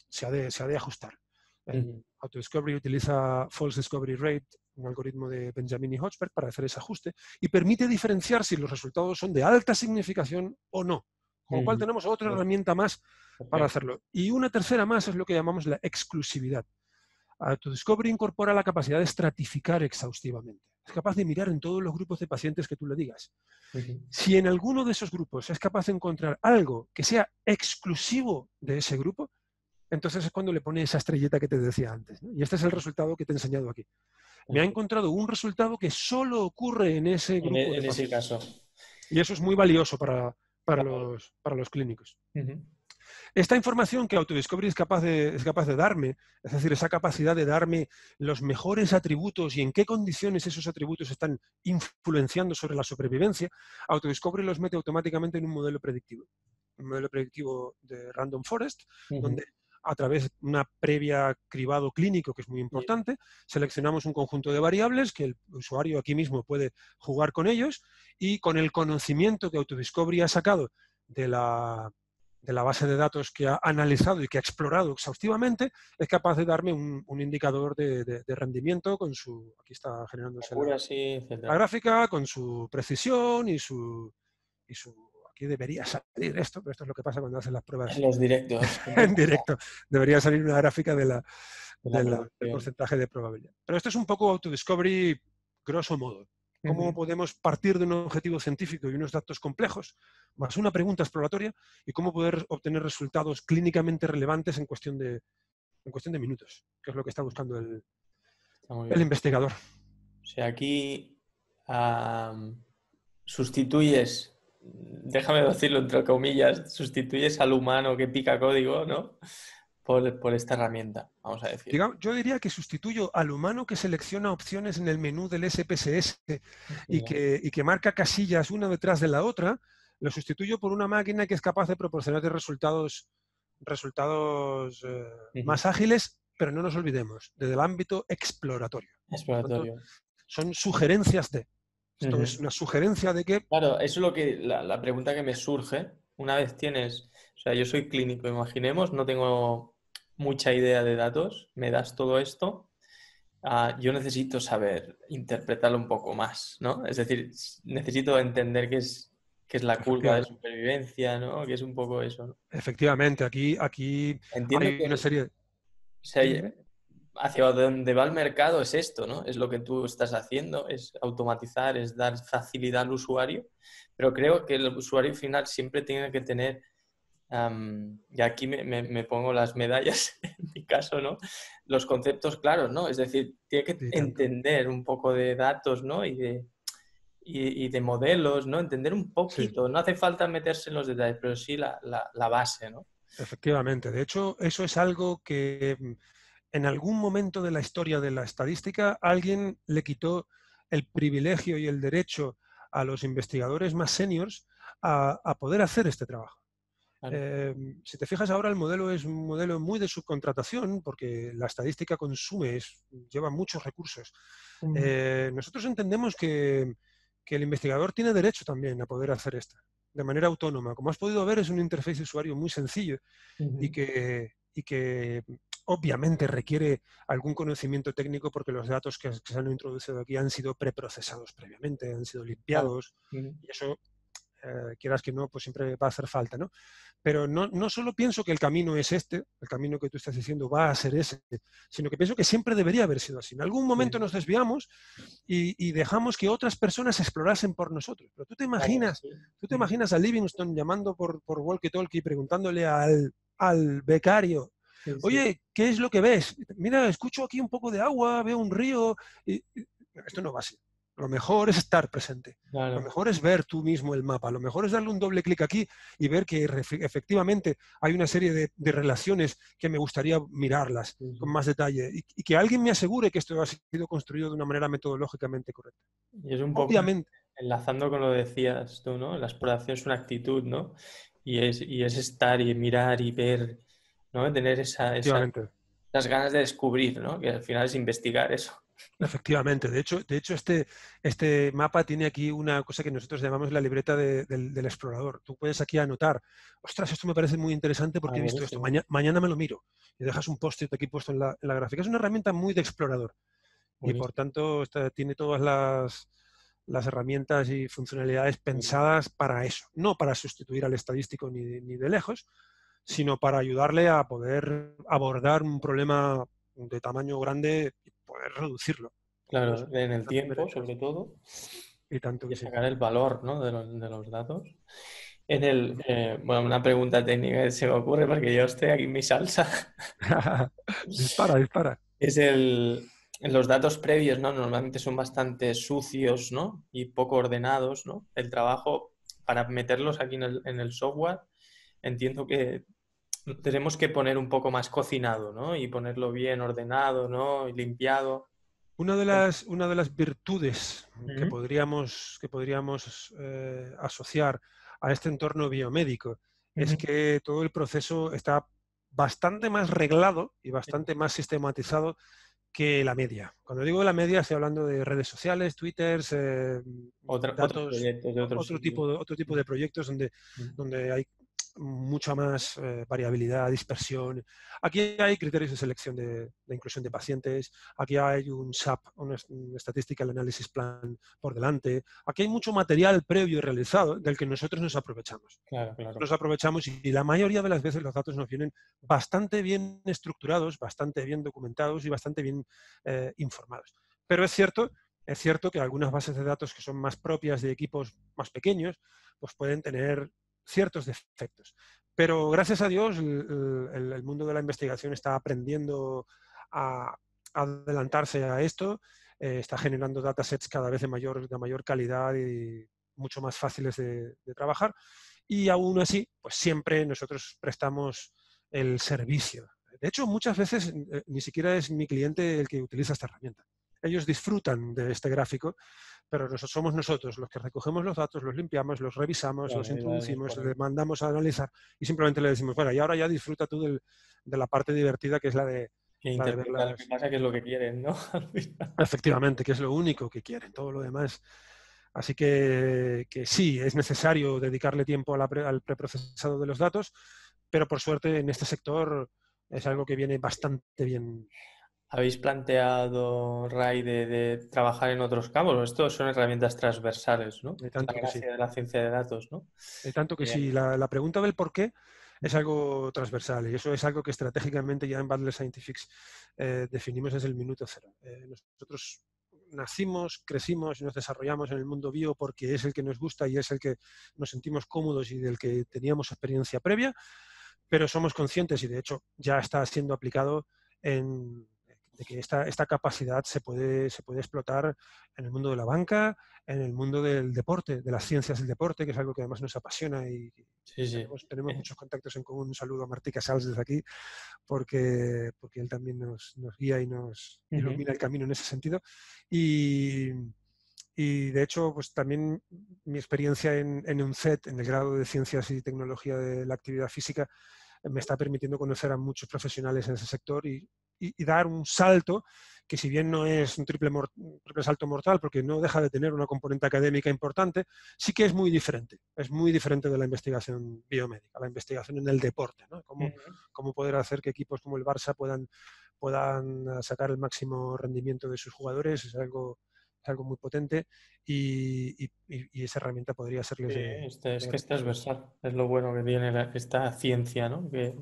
[SPEAKER 2] se ha de ajustar. Autodiscovery utiliza False Discovery Rate, un algoritmo de Benjamin y Hochberg, para hacer ese ajuste, y permite diferenciar si los resultados son de alta significación o no. Con lo cual tenemos otra herramienta más para hacerlo. Y una tercera más es lo que llamamos la exclusividad. Autodiscovery incorpora la capacidad de estratificar exhaustivamente. Es capaz de mirar en todos los grupos de pacientes que tú le digas. Si en alguno de esos grupos es capaz de encontrar algo que sea exclusivo de ese grupo, entonces es cuando le pone esa estrellita que te decía antes, ¿no? Y este es el resultado que te he enseñado aquí. Me ha encontrado un resultado que solo ocurre en ese grupo de pacientes.
[SPEAKER 1] Ese caso.
[SPEAKER 2] Y eso es muy valioso para los clínicos. Esta información que Autodiscovery es capaz de darme, es decir, esa capacidad de darme los mejores atributos y en qué condiciones esos atributos están influenciando sobre la supervivencia, Autodiscovery los mete automáticamente en un modelo predictivo. Un modelo predictivo de Random Forest, donde a través de una previa cribado clínico, que es muy importante, seleccionamos un conjunto de variables que el usuario aquí mismo puede jugar con ellos, y con el conocimiento que Autodiscovery ha sacado de la base de datos que ha analizado y que ha explorado exhaustivamente, es capaz de darme un indicador de rendimiento con su, aquí está generándose la gráfica, con su precisión y su aquí debería salir esto, pero esto es lo que pasa cuando hacen las pruebas
[SPEAKER 1] en los directos.
[SPEAKER 2] en directo. Debería salir una gráfica del porcentaje de probabilidad. Pero esto es un poco Autodiscovery grosso modo. Cómo podemos partir de un objetivo científico y unos datos complejos, más una pregunta exploratoria, y cómo poder obtener resultados clínicamente relevantes en cuestión de minutos, que es lo que está buscando el investigador.
[SPEAKER 1] O sea, aquí sustituyes, déjame decirlo entre comillas, sustituyes al humano que pica código, ¿no? Por esta herramienta, vamos a decir.
[SPEAKER 2] Yo diría que sustituyo al humano que selecciona opciones en el menú del SPSS y que marca casillas una detrás de la otra, lo sustituyo por una máquina que es capaz de proporcionarte resultados más ágiles, pero no nos olvidemos, desde el ámbito exploratorio.
[SPEAKER 1] Exploratorio.
[SPEAKER 2] Tanto, son sugerencias de... Esto es una sugerencia de que...
[SPEAKER 1] Claro, eso es lo que la pregunta que me surge. Una vez tienes... O sea, yo soy clínico, imaginemos, no tengo mucha idea de datos, me das todo esto, yo necesito saber interpretarlo un poco más, ¿no? Es decir, necesito entender qué es la curva de supervivencia, ¿no? Que es un poco eso, ¿no?
[SPEAKER 2] Efectivamente, aquí
[SPEAKER 1] entiendo
[SPEAKER 2] hay una serie...
[SPEAKER 1] O sea, hacia dónde va el mercado es esto, ¿no? Es lo que tú estás haciendo, es automatizar, es dar facilidad al usuario, pero creo que el usuario final siempre tiene que tener, y aquí me pongo las medallas en mi caso, ¿no? Los conceptos claros, ¿no? Es decir, tiene que entender un poco de datos, ¿no? Y de modelos, ¿no? Entender un poquito, no hace falta meterse en los detalles, pero sí la base, ¿no?
[SPEAKER 2] Efectivamente, de hecho, eso es algo que en algún momento de la historia de la estadística alguien le quitó el privilegio y el derecho a los investigadores más seniors a poder hacer este trabajo. Claro. Si te fijas ahora, el modelo es un modelo muy de subcontratación porque la estadística lleva muchos recursos. Nosotros entendemos que el investigador tiene derecho también a poder hacer esto de manera autónoma. Como has podido ver, es un interfaz de usuario muy sencillo y que obviamente requiere algún conocimiento técnico porque los datos que se han introducido aquí han sido preprocesados previamente, han sido limpiados y eso quieras que no, pues siempre va a hacer falta, ¿no? Pero no solo pienso que el camino es este, el camino que tú estás diciendo va a ser ese, sino que pienso que siempre debería haber sido así. En algún momento
[SPEAKER 1] Sí,
[SPEAKER 2] nos desviamos y dejamos que otras personas explorasen por nosotros. Pero
[SPEAKER 1] claro, sí.
[SPEAKER 2] tú te imaginas a Livingstone llamando por walkie-talkie, preguntándole al becario,
[SPEAKER 1] Sí, sí,
[SPEAKER 2] oye, ¿qué es lo que ves? Mira, escucho aquí un poco de agua, veo un río. Esto no va así. Lo mejor es estar presente. Lo
[SPEAKER 1] claro.
[SPEAKER 2] mejor es ver tú mismo el mapa. Lo mejor es darle un doble clic aquí y ver que efectivamente hay una serie de relaciones que me gustaría mirarlas
[SPEAKER 1] Sí,
[SPEAKER 2] con
[SPEAKER 1] sí.
[SPEAKER 2] más detalle y que alguien me asegure que esto ha sido construido de una manera metodológicamente correcta.
[SPEAKER 1] Y es un poco
[SPEAKER 2] Obviamente,
[SPEAKER 1] enlazando con lo que decías tú, ¿no? La exploración es una actitud, ¿no? Y es estar y mirar y ver, ¿no? Tener
[SPEAKER 2] efectivamente.
[SPEAKER 1] esas ganas de descubrir, ¿no? Que al final es investigar eso.
[SPEAKER 2] Efectivamente, de hecho este mapa tiene aquí una cosa que nosotros llamamos la libreta del explorador. Tú puedes aquí anotar, ostras, esto me parece muy interesante
[SPEAKER 1] Ah,
[SPEAKER 2] porque he visto esto,
[SPEAKER 1] buenísimo,
[SPEAKER 2] mañana me lo miro y dejas un post-it aquí puesto en la gráfica. Es una herramienta muy de explorador y por
[SPEAKER 1] buenísimo.
[SPEAKER 2] tanto tiene todas las herramientas y funcionalidades pensadas para eso, no para sustituir al estadístico ni de lejos, sino para ayudarle a poder abordar un problema de tamaño grande y poder reducirlo. Por lo menos
[SPEAKER 1] Claro, en el
[SPEAKER 2] esa primera
[SPEAKER 1] tiempo, sobre
[SPEAKER 2] iteración.
[SPEAKER 1] todo,
[SPEAKER 2] Y tanto
[SPEAKER 1] y
[SPEAKER 2] que sí.
[SPEAKER 1] sacar el valor, ¿no? De los datos. Bueno, una pregunta técnica que se me ocurre porque yo estoy aquí en mi salsa.
[SPEAKER 2] Dispara, dispara.
[SPEAKER 1] Los datos previos, ¿no? Normalmente son bastante sucios, ¿no? Y poco ordenados, ¿no? El trabajo para meterlos aquí en el software, entiendo que tenemos que poner un poco más cocinado, ¿no? Y ponerlo bien ordenado, ¿no? Y limpiado.
[SPEAKER 2] Una de las virtudes que
[SPEAKER 1] Ujú,
[SPEAKER 2] podríamos asociar a este entorno biomédico es
[SPEAKER 1] ujú.
[SPEAKER 2] que todo el proceso está bastante más reglado y bastante más sistematizado que la media. Cuando digo la media, estoy hablando de redes sociales, twitters,
[SPEAKER 1] Otros
[SPEAKER 2] datos,
[SPEAKER 1] proyectos de otros sitios.
[SPEAKER 2] otro tipo de proyectos donde hay mucha más variabilidad, dispersión. Aquí hay criterios de selección de inclusión de pacientes, aquí hay un SAP, un Statistical Analysis Plan por delante, aquí hay mucho material previo realizado del que nosotros nos aprovechamos.
[SPEAKER 1] Claro, claro.
[SPEAKER 2] Nos aprovechamos y la mayoría de las veces los datos nos vienen bastante bien estructurados, bastante bien documentados y bastante bien informados. Pero es cierto que algunas bases de datos que son más propias de equipos más pequeños, pues pueden tener ciertos defectos. Pero gracias a Dios el mundo de la investigación está aprendiendo a adelantarse a esto, está generando datasets cada vez de mayor calidad y mucho más fáciles de trabajar. Y aún así, pues siempre nosotros prestamos el servicio. De hecho, muchas veces ni siquiera es mi cliente el que utiliza esta herramienta. Ellos disfrutan de este gráfico, pero somos nosotros los que recogemos los datos, los limpiamos, los revisamos, los
[SPEAKER 1] Claro, y vamos
[SPEAKER 2] introducimos,
[SPEAKER 1] por
[SPEAKER 2] le
[SPEAKER 1] ahí.
[SPEAKER 2] mandamos a analizar y simplemente le decimos, bueno, y ahora ya disfruta tú de la parte divertida que es la de,
[SPEAKER 1] Que
[SPEAKER 2] la de ver
[SPEAKER 1] interpreta lo que
[SPEAKER 2] las...
[SPEAKER 1] pasa, que es lo que quieren, ¿no? Al final.
[SPEAKER 2] Efectivamente, que es lo único que quieren, todo lo demás. Así que sí, es necesario dedicarle tiempo al preprocesado de los datos, pero por suerte en este sector es algo que viene bastante bien.
[SPEAKER 1] ¿Habéis planteado, Ray, de trabajar en otros campos? Estos son herramientas transversales, ¿no?
[SPEAKER 2] De
[SPEAKER 1] Es la
[SPEAKER 2] tanto que sí.
[SPEAKER 1] gracia de la ciencia de datos, ¿no?
[SPEAKER 2] De tanto que
[SPEAKER 1] Bien.
[SPEAKER 2] sí. La pregunta del por qué es algo transversal y eso es algo que estratégicamente ya en Butler Scientific definimos desde el minuto cero. Nosotros nacimos, crecimos y nos desarrollamos en el mundo bio porque es el que nos gusta y es el que nos sentimos cómodos y del que teníamos experiencia previa, pero somos conscientes y de hecho ya está siendo aplicado de que esta capacidad se puede explotar en el mundo de la banca, en el mundo del deporte, de las ciencias del deporte, que es algo que además nos apasiona y
[SPEAKER 1] Sí, sí.
[SPEAKER 2] tenemos muchos contactos en común. Un saludo a Martí Casals desde aquí, porque él también nos guía y nos
[SPEAKER 1] Ujú.
[SPEAKER 2] ilumina el camino en ese sentido. Y, y de hecho, pues también mi experiencia en UNCET, en el grado de Ciencias y Tecnología de la Actividad Física, me está permitiendo conocer a muchos profesionales en ese sector y dar un salto que si bien no es un triple salto mortal, porque no deja de tener una componente académica importante, sí que es muy diferente de la investigación biomédica, la investigación en el deporte, ¿no?
[SPEAKER 1] Ujú.
[SPEAKER 2] Cómo poder hacer que equipos como el Barça puedan sacar el máximo rendimiento de sus jugadores es algo es algo muy potente y esa herramienta podría serles
[SPEAKER 1] Sí,
[SPEAKER 2] de
[SPEAKER 1] es que
[SPEAKER 2] gran
[SPEAKER 1] es
[SPEAKER 2] utilidad.
[SPEAKER 1] transversal. Es lo bueno que tiene esta ciencia, ¿no? Que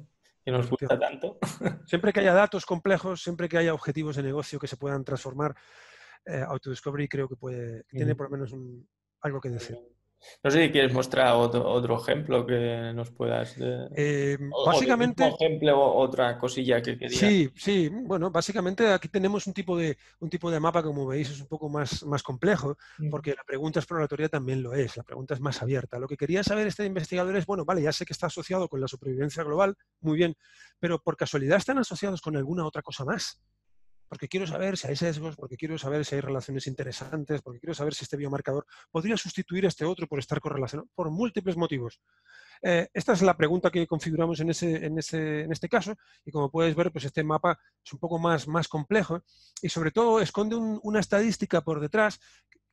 [SPEAKER 1] nos gusta
[SPEAKER 2] Efectivamente.
[SPEAKER 1] tanto.
[SPEAKER 2] Siempre que haya datos complejos, siempre que haya objetivos de negocio que se puedan transformar, Autodiscovery creo que tiene
[SPEAKER 1] Ujú.
[SPEAKER 2] por lo menos algo que
[SPEAKER 1] Muy
[SPEAKER 2] decir.
[SPEAKER 1] bien. No sé si quieres mostrar otro ejemplo que nos puedas... o del mismo
[SPEAKER 2] Básicamente,
[SPEAKER 1] ejemplo, otra cosilla que quería.
[SPEAKER 2] sí, sí. Bueno, básicamente aquí tenemos un tipo de mapa, como veis, es un poco más complejo,
[SPEAKER 1] Ujú.
[SPEAKER 2] porque la pregunta exploratoria también lo es, la pregunta es más abierta. Lo que quería saber este investigador es, bueno, vale, ya sé que está asociado con la supervivencia global, muy bien, pero por casualidad están asociados con alguna otra cosa más. Porque quiero saber si hay sesgos, porque quiero saber si hay relaciones interesantes, porque quiero saber si este biomarcador podría sustituir a este otro por estar correlacionado, por múltiples motivos. Esta es la pregunta que configuramos en este caso y como puedes ver, pues este mapa es un poco más complejo y sobre todo esconde una estadística por detrás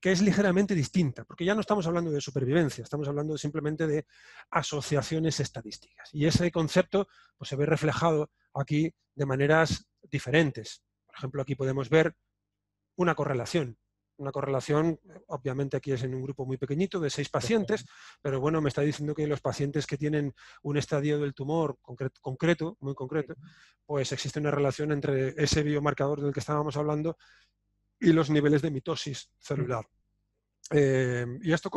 [SPEAKER 2] que es ligeramente distinta, porque ya no estamos hablando de supervivencia, estamos hablando simplemente de asociaciones estadísticas. Y ese concepto pues, se ve reflejado aquí de maneras diferentes. Por ejemplo, aquí podemos ver una correlación. Una correlación, obviamente aquí es en un grupo muy pequeñito de 6 pacientes, pero bueno, me está diciendo que los pacientes que tienen un estadio del tumor concreto, muy concreto, pues existe una relación entre ese biomarcador del que estábamos hablando y los niveles de mitosis celular. ¿Y esto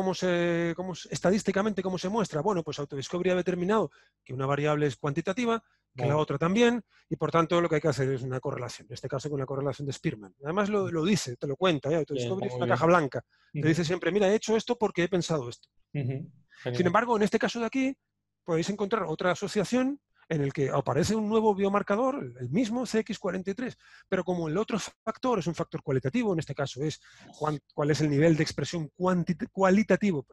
[SPEAKER 2] estadísticamente cómo se muestra? Bueno, pues Autodiscovery ha determinado que una variable es cuantitativa, que la
[SPEAKER 1] Vale.
[SPEAKER 2] otra también, y por tanto lo que hay que hacer es una correlación, en este caso con la correlación de Spearman. Además lo dice, te lo cuenta,
[SPEAKER 1] Bien, está
[SPEAKER 2] Autodiscovery es
[SPEAKER 1] muy
[SPEAKER 2] una caja
[SPEAKER 1] bien.
[SPEAKER 2] blanca, te
[SPEAKER 1] Ujú,
[SPEAKER 2] dice siempre, mira, he hecho esto porque he pensado esto.
[SPEAKER 1] ujú.
[SPEAKER 2] Sin
[SPEAKER 1] Genial.
[SPEAKER 2] embargo, en este caso de aquí, podéis encontrar otra asociación en el que aparece un nuevo biomarcador, el mismo CX43, pero como el otro factor es un factor cualitativo, en este caso es cuál es el nivel de expresión cualitativo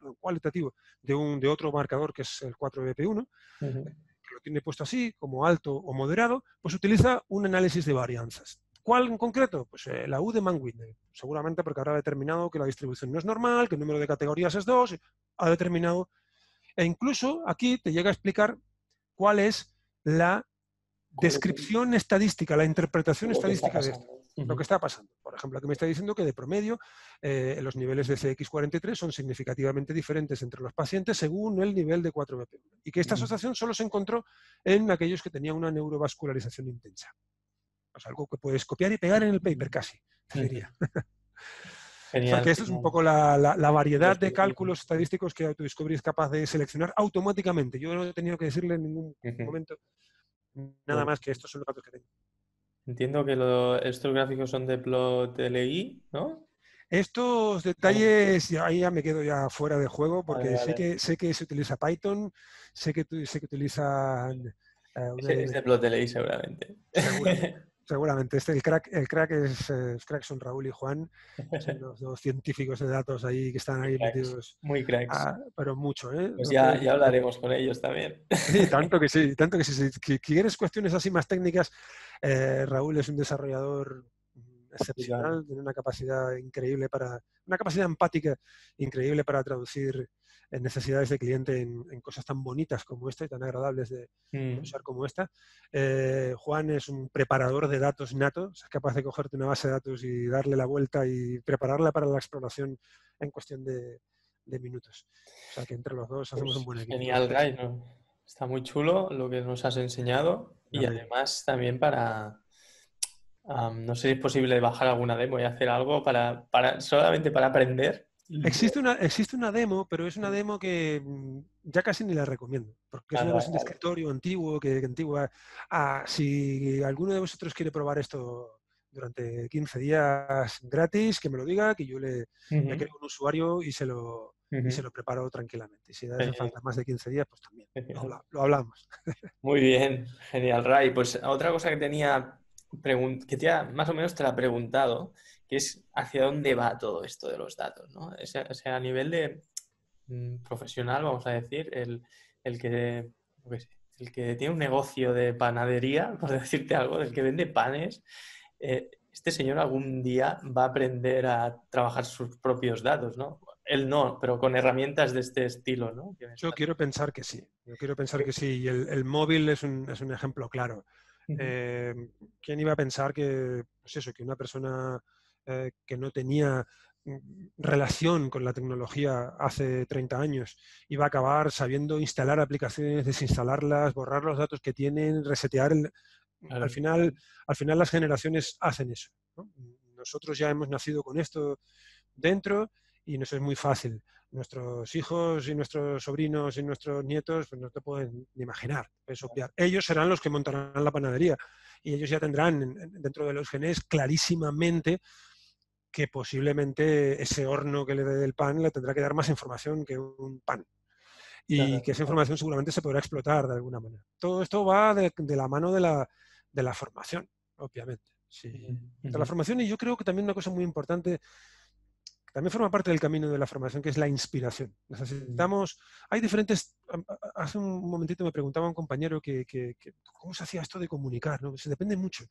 [SPEAKER 2] de otro marcador que es el 4BP1,
[SPEAKER 1] Ujú,
[SPEAKER 2] que lo tiene puesto así, como alto o moderado, pues utiliza un análisis de varianzas. ¿Cuál en concreto? Pues la U de Mann-Whitney. Seguramente porque habrá determinado que la distribución no es normal, que el número de categorías es 2, ha determinado e incluso aquí te llega a explicar cuál es la
[SPEAKER 1] ¿cuál es
[SPEAKER 2] descripción estadística, la interpretación
[SPEAKER 1] lo que está
[SPEAKER 2] estadística de esto,
[SPEAKER 1] pasando?
[SPEAKER 2] lo que
[SPEAKER 1] Ujú,
[SPEAKER 2] está pasando. Por ejemplo, aquí me está diciendo que de promedio los niveles de CX43 son significativamente diferentes entre los pacientes según el nivel de 4BP1 y que esta
[SPEAKER 1] ujú.
[SPEAKER 2] asociación solo se encontró en aquellos que tenían una neurovascularización intensa. O sea, algo que puedes copiar y pegar en el paper casi, te
[SPEAKER 1] Ujú.
[SPEAKER 2] diría. O sea,
[SPEAKER 1] Genial,
[SPEAKER 2] que esto es un
[SPEAKER 1] genial.
[SPEAKER 2] poco la variedad
[SPEAKER 1] Pues
[SPEAKER 2] de
[SPEAKER 1] sí, sí.
[SPEAKER 2] cálculos estadísticos que Autodiscovery es capaz de seleccionar automáticamente. Yo no he tenido que decirle en ningún
[SPEAKER 1] Ujú.
[SPEAKER 2] momento nada
[SPEAKER 1] Muy
[SPEAKER 2] más que
[SPEAKER 1] bien.
[SPEAKER 2] estos son los datos que tengo.
[SPEAKER 1] Entiendo que estos gráficos son de Plot LI, ¿no?
[SPEAKER 2] Estos
[SPEAKER 1] Vale,
[SPEAKER 2] detalles, ahí ya me quedo ya fuera de juego
[SPEAKER 1] vale,
[SPEAKER 2] porque
[SPEAKER 1] vale.
[SPEAKER 2] sé que se utiliza Python, sé que utilizan
[SPEAKER 1] Es de Plot LI seguramente.
[SPEAKER 2] seguramente. Seguramente. El crack son Raúl y Juan, son los dos científicos de datos ahí que están
[SPEAKER 1] Muy
[SPEAKER 2] ahí
[SPEAKER 1] cracks,
[SPEAKER 2] metidos,
[SPEAKER 1] muy cracks.
[SPEAKER 2] pero mucho, ¿eh?
[SPEAKER 1] Pues
[SPEAKER 2] No crees
[SPEAKER 1] ya
[SPEAKER 2] que
[SPEAKER 1] hablaremos con ellos también.
[SPEAKER 2] sí, tanto que sí, tanto que sí. Si quieres cuestiones así más técnicas, Raúl es un desarrollador
[SPEAKER 1] Brutal.
[SPEAKER 2] excepcional, tiene una capacidad empática increíble para traducir necesidades de cliente en cosas tan bonitas como esta y tan agradables de
[SPEAKER 1] Mm.
[SPEAKER 2] usar como esta. Juan es un preparador de datos nato, es capaz de cogerte una base de datos y darle la vuelta y prepararla para la exploración en cuestión de minutos. O sea que entre los dos hacemos un
[SPEAKER 1] Pues
[SPEAKER 2] buen equipo.
[SPEAKER 1] genial, Ray, ¿no? Está muy chulo lo que nos has enseñado
[SPEAKER 2] Me
[SPEAKER 1] y
[SPEAKER 2] alegro.
[SPEAKER 1] además también no sé si es posible bajar alguna demo y hacer algo solamente para aprender.
[SPEAKER 2] Existe una demo, pero es una demo que ya casi ni la recomiendo, porque es
[SPEAKER 1] Vale,
[SPEAKER 2] una
[SPEAKER 1] vale,
[SPEAKER 2] versión de
[SPEAKER 1] vale.
[SPEAKER 2] escritorio antiguo, que antigua. Si alguno de vosotros quiere probar esto durante 15 días gratis, que me lo diga, que yo le
[SPEAKER 1] Ujú,
[SPEAKER 2] creo un usuario y se
[SPEAKER 1] ujú.
[SPEAKER 2] lo preparo tranquilamente. Y si hace
[SPEAKER 1] Genial,
[SPEAKER 2] falta más de 15 días, pues también.
[SPEAKER 1] genial.
[SPEAKER 2] Lo hablamos.
[SPEAKER 1] Muy bien, genial, Ray. Pues otra cosa que más o menos te la he preguntado, que es hacia dónde va todo esto de los datos, ¿no? O sea, a nivel de profesional, vamos a decir, el que, yo qué sé, el que tiene un negocio de panadería, por decirte algo, el que vende panes, este señor algún día va a aprender a trabajar sus propios datos, ¿no? Él no, pero con herramientas de este estilo, ¿no?
[SPEAKER 2] Yo quiero pensar que sí. Yo quiero pensar que sí. Y el móvil es un ejemplo claro.
[SPEAKER 1] Ujú,
[SPEAKER 2] Eh, ¿Quién iba a pensar que, pues eso, que una persona que no tenía relación con la tecnología hace 30 años y va a acabar sabiendo instalar aplicaciones, desinstalarlas, borrar los datos que tienen, resetear. Al
[SPEAKER 1] Claro,
[SPEAKER 2] final, al final las generaciones hacen eso, ¿no? Nosotros ya hemos nacido con esto dentro y nos es muy fácil. Nuestros hijos y nuestros sobrinos y nuestros nietos pues no te pueden ni imaginar, puedes obviar. Ellos serán los que montarán la panadería y ellos ya tendrán dentro de los genes clarísimamente que posiblemente ese horno que le dé el pan le tendrá que dar más información que un pan. Y
[SPEAKER 1] claro.
[SPEAKER 2] que esa información seguramente se podrá explotar de alguna manera. Todo esto va de la mano de la formación, obviamente. Sí.
[SPEAKER 1] Ujú,
[SPEAKER 2] De la
[SPEAKER 1] ujú,
[SPEAKER 2] formación, y yo creo que también una cosa muy importante, que también forma parte del camino de la formación, que es la inspiración.
[SPEAKER 1] ujú.
[SPEAKER 2] Necesitamos, hay diferentes, hace un momentito me preguntaba un compañero que cómo se hacía esto de comunicar, ¿no? Se depende mucho.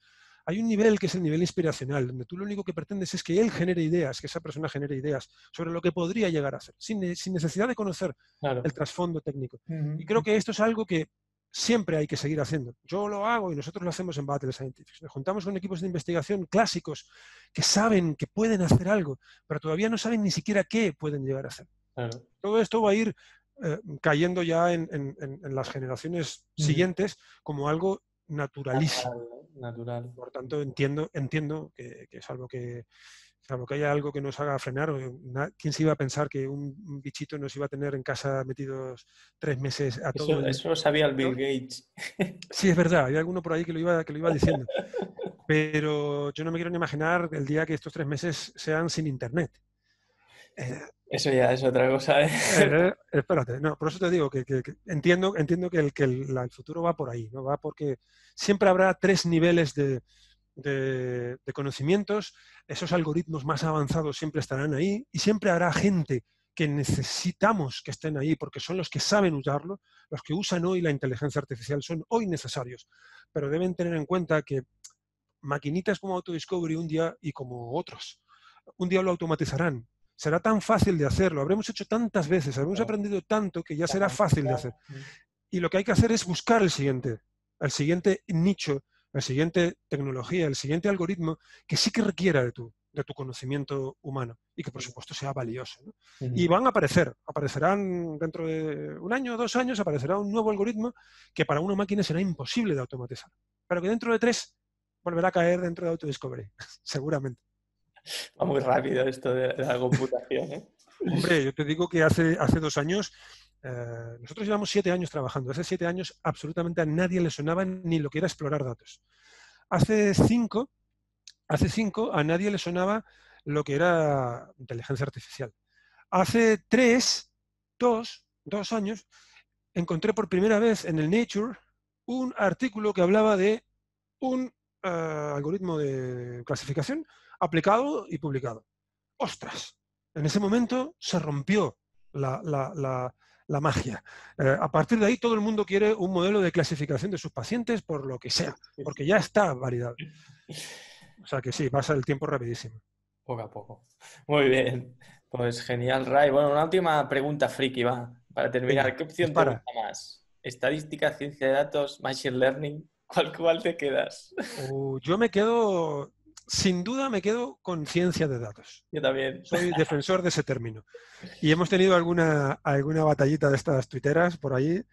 [SPEAKER 2] Hay un nivel que es el nivel inspiracional, donde tú lo único que pretendes es que él genere ideas, que esa persona genere ideas sobre lo que podría llegar a hacer, sin necesidad de conocer el
[SPEAKER 1] Claro.
[SPEAKER 2] trasfondo técnico. Y
[SPEAKER 1] Ujú,
[SPEAKER 2] creo que
[SPEAKER 1] ujú.
[SPEAKER 2] esto es algo que siempre hay que seguir haciendo. Yo lo hago y nosotros lo hacemos en Battle Scientific. Nos juntamos con equipos de investigación clásicos que saben que pueden hacer algo, pero todavía no saben ni siquiera qué pueden llegar a hacer.
[SPEAKER 1] Claro.
[SPEAKER 2] Todo esto va a ir cayendo ya en las generaciones
[SPEAKER 1] Ujú.
[SPEAKER 2] siguientes como algo
[SPEAKER 1] Natural,
[SPEAKER 2] naturalísimo.
[SPEAKER 1] ¿no? Natural.
[SPEAKER 2] Por tanto, entiendo que es algo salvo que haya algo que nos haga frenar. ¿Quién se iba a pensar que un bichito nos iba a tener en casa metidos 3 meses a todo el
[SPEAKER 1] Eso lo sabía el Bill
[SPEAKER 2] sector?
[SPEAKER 1] Gates.
[SPEAKER 2] Sí, es verdad, hay alguno por ahí que lo iba diciendo. Pero yo no me quiero ni imaginar el día que estos 3 meses sean sin internet. Eh,
[SPEAKER 1] Eso ya es otra cosa, ¿eh?
[SPEAKER 2] espérate, no, por eso te digo que entiendo que el futuro va por ahí, ¿no? Va porque siempre habrá 3 niveles de conocimientos, esos algoritmos más avanzados siempre estarán ahí y siempre habrá gente que necesitamos que estén ahí porque son los que saben usarlo, los que usan hoy la inteligencia artificial son hoy necesarios, pero deben tener en cuenta que maquinitas como Autodiscovery un día y como otros, un día lo automatizarán. Será tan fácil de hacer, lo habremos hecho tantas veces, habremos
[SPEAKER 1] Claro,
[SPEAKER 2] aprendido tanto que ya
[SPEAKER 1] la
[SPEAKER 2] será fácil de
[SPEAKER 1] cantidad.
[SPEAKER 2] hacer. Y lo que hay que hacer es buscar el siguiente nicho, la siguiente tecnología, el siguiente algoritmo que sí que requiera de tu conocimiento humano y que por supuesto sea valioso, ¿no? Y
[SPEAKER 1] Ujú.
[SPEAKER 2] van a aparecerán dentro de un año o 2 años, aparecerá un nuevo algoritmo que para una máquina será imposible de automatizar, pero que dentro de 3 volverá a caer dentro de Autodiscovery, seguramente.
[SPEAKER 1] Va muy rápido esto de la computación, ¿eh?
[SPEAKER 2] Hombre, yo te digo que hace 2 años, nosotros llevamos 7 años trabajando. Hace 7 años absolutamente a nadie le sonaba ni lo que era explorar datos. Hace cinco, hace cinco a nadie le sonaba lo que era inteligencia artificial. Hace 2 años, encontré por primera vez en el Nature un artículo que hablaba de un algoritmo de clasificación aplicado y publicado. ¡Ostras! En ese momento se rompió la magia. A partir de ahí todo el mundo quiere un modelo de clasificación de sus pacientes por lo que sea, porque ya está validado. O sea que sí, pasa el tiempo rapidísimo.
[SPEAKER 1] Poco a poco. Muy bien. Pues genial, Ray. Bueno, una última pregunta friki, va. Para terminar,
[SPEAKER 2] Venga,
[SPEAKER 1] ¿qué opción te
[SPEAKER 2] dispara.
[SPEAKER 1] gusta más? ¿Estadística, ciencia de datos, machine learning? ¿Cuál te quedas?
[SPEAKER 2] Yo me quedo, sin duda me quedo con ciencia de datos.
[SPEAKER 1] Yo también.
[SPEAKER 2] Soy defensor de ese término. Y hemos tenido alguna batallita de estas tuiteras por ahí.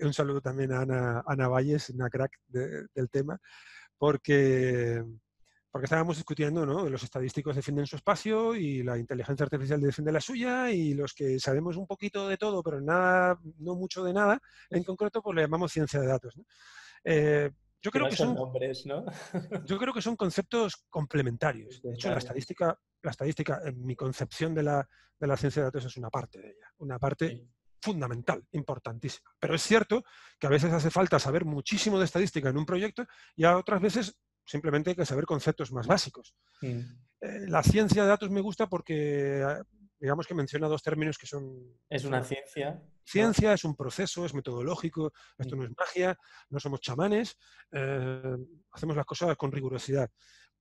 [SPEAKER 2] Un saludo también a Ana Valles, una crack del tema, porque, porque estábamos discutiendo, ¿no? Los estadísticos defienden su espacio y la inteligencia artificial defiende la suya y los que sabemos un poquito de todo, pero nada, no mucho de nada, en concreto, pues le llamamos ciencia de datos, ¿no? Eh, yo
[SPEAKER 1] Que
[SPEAKER 2] creo
[SPEAKER 1] no
[SPEAKER 2] que
[SPEAKER 1] son
[SPEAKER 2] son
[SPEAKER 1] nombres, ¿no?
[SPEAKER 2] yo creo que son conceptos complementarios. De hecho,
[SPEAKER 1] Complementarios.
[SPEAKER 2] la estadística, en mi concepción de la ciencia de datos, es una parte de ella, una parte
[SPEAKER 1] Sí.
[SPEAKER 2] fundamental, importantísima. Pero es cierto que a veces hace falta saber muchísimo de estadística en un proyecto y a otras veces simplemente hay que saber conceptos más básicos.
[SPEAKER 1] Mm.
[SPEAKER 2] La ciencia de datos me gusta porque, digamos que menciona dos términos que
[SPEAKER 1] Es una
[SPEAKER 2] son
[SPEAKER 1] ciencia, ¿no?
[SPEAKER 2] ciencia, es un proceso, es metodológico, esto no es
[SPEAKER 1] Mm.
[SPEAKER 2] magia, no somos chamanes, eh, hacemos las cosas con rigurosidad.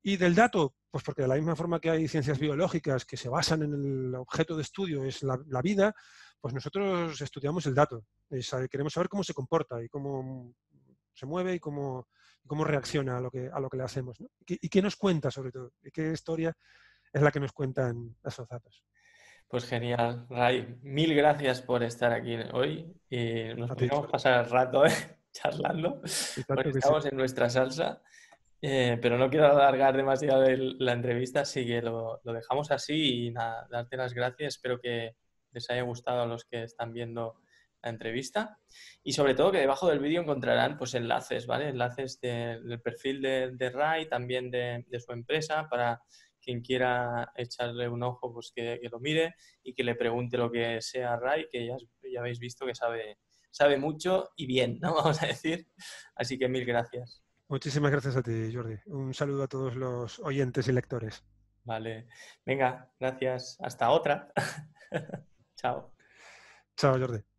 [SPEAKER 2] Y del dato, pues porque de la misma forma que hay ciencias biológicas que se basan en el objeto de estudio, es la vida, pues nosotros estudiamos el dato. Queremos saber cómo se comporta y cómo se mueve y cómo reacciona a lo que le hacemos, ¿no? Y qué nos cuenta sobre todo, y qué historia es la que nos cuentan esos datos.
[SPEAKER 1] Pues genial, Ray. Mil gracias por estar aquí hoy. Y nos
[SPEAKER 2] A ti,
[SPEAKER 1] podríamos
[SPEAKER 2] Jordi.
[SPEAKER 1] pasar el rato charlando,
[SPEAKER 2] Y
[SPEAKER 1] porque
[SPEAKER 2] tanto que sí.
[SPEAKER 1] estamos en nuestra salsa. Pero no quiero alargar demasiado la entrevista, así que lo dejamos así y nada, darte las gracias. Espero que les haya gustado a los que están viendo la entrevista. Y sobre todo que debajo del vídeo encontrarán pues enlaces, ¿vale? Enlaces del perfil de Ray, también de su empresa, para quien quiera echarle un ojo, pues que lo mire y que le pregunte lo que sea a Ray, que ya habéis visto que sabe mucho y bien, ¿no? Vamos a decir. Así que mil gracias.
[SPEAKER 2] Muchísimas gracias a ti, Jordi. Un saludo a todos los oyentes y lectores.
[SPEAKER 1] Vale. Venga, gracias. Hasta otra. Chao.
[SPEAKER 2] Chao, Jordi.